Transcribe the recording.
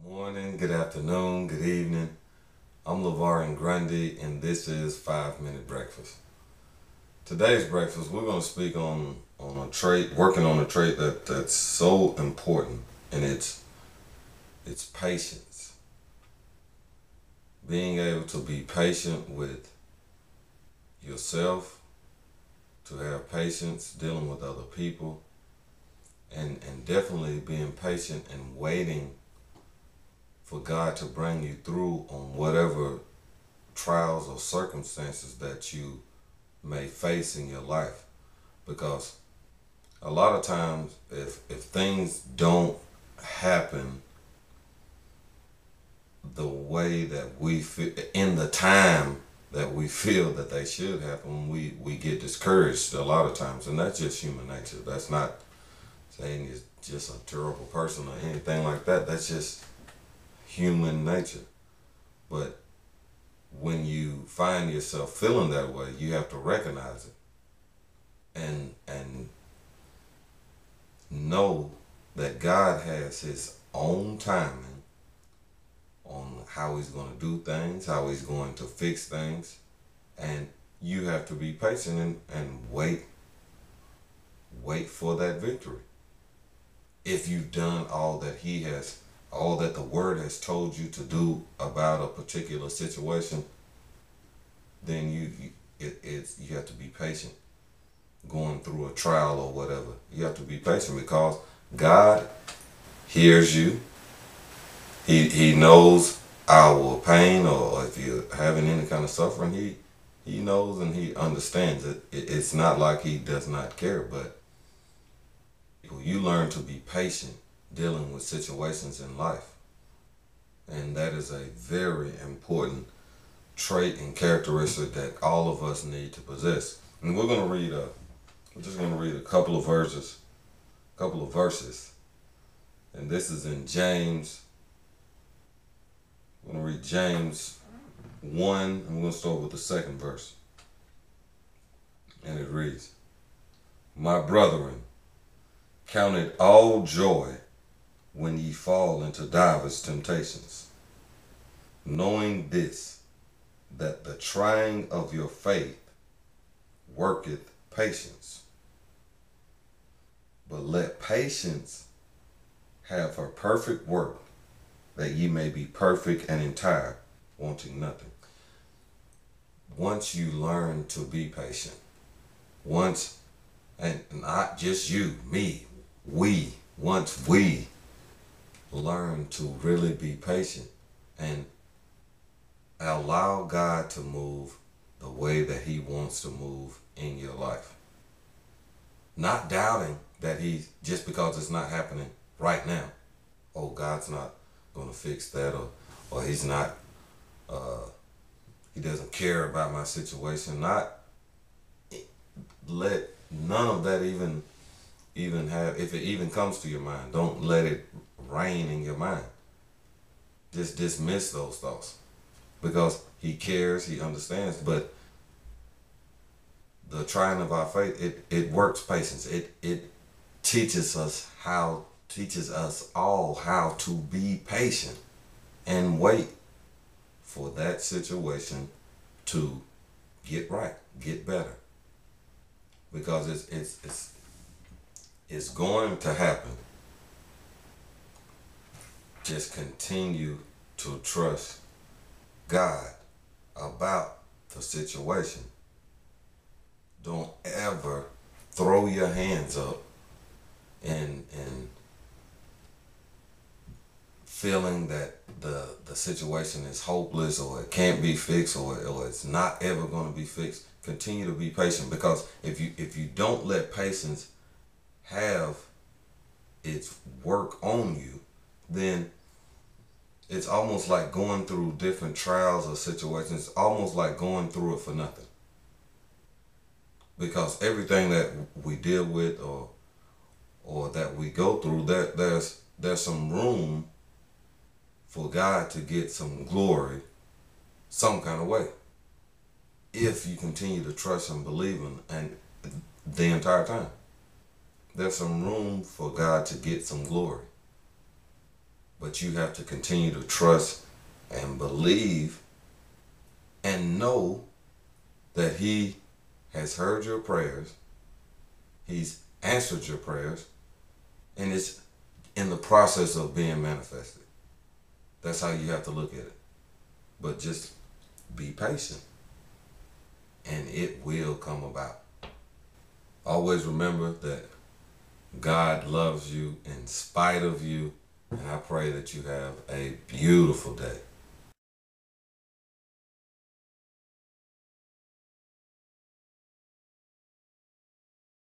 Morning, good afternoon, good evening. I'm Lavarien Grundy, and this is 5 Minute Breakfast. Today's breakfast, we're going to speak on a trait, working on a trait that's so important, and it's patience. Being able to be patient with yourself, to have patience dealing with other people, and definitely being patient and waiting for God to bring you through on whatever trials or circumstances that you may face in your life. Because a lot of times, if things don't happen the way that we feel, in the time that we feel that they should happen, we get discouraged a lot of times. And that's just human nature. That's not saying you're just a terrible person or anything like that. That's just human nature. But when you find yourself feeling that way, you have to recognize it and know that God has his own timing on how he's going to do things, how he's going to fix things, and you have to be patient and wait for that victory. If you've done all that the word has told you to do about a particular situation, then you have to be patient going through a trial or whatever. You have to be patient because God hears you. He knows our pain, or if you're having any kind of suffering, he knows and he understands it. It's not like he does not care, but you learn to be patient dealing with situations in life. And that is a very important trait and characteristic that all of us need to possess. And we're just going to read a couple of verses. And this is in James. We're going to read James 1, and we're going to start with the second verse. And it reads, "My brethren, count it all joy when ye fall into divers temptations, knowing this, that the trying of your faith worketh patience. But let patience have her perfect work, that ye may be perfect and entire, wanting nothing." Once you learn to be patient, and not just you, me, once we learn to really be patient and allow God to move the way that he wants to move in your life. Not doubting that just because it's not happening right now, oh, God's not going to fix that, or he's not, he doesn't care about my situation. Not let none of that even have, if it even comes to your mind, don't let it reign in your mind. Just dismiss those thoughts, because he cares, he understands. But the trying of our faith, it works patience. It teaches us all how to be patient and wait for that situation to get right, get better. Because it's going to happen. Just continue to trust God about the situation. Don't ever throw your hands up and feeling that the situation is hopeless, or it can't be fixed, or it's not ever going to be fixed. Continue to be patient, because if you don't let patience have its work on you, then it's almost like going through different trials or situations. It's almost like going through it for nothing. Because everything that we deal with or that we go through, there's some room for God to get some glory some kind of way, if you continue to trust and believe him, and the entire time. There's some room for God to get some glory. But you have to continue to trust and believe and know that He has heard your prayers, He's answered your prayers, and it's in the process of being manifested. That's how you have to look at it. But just be patient, and it will come about. Always remember that God loves you in spite of you, and I pray that you have a beautiful day.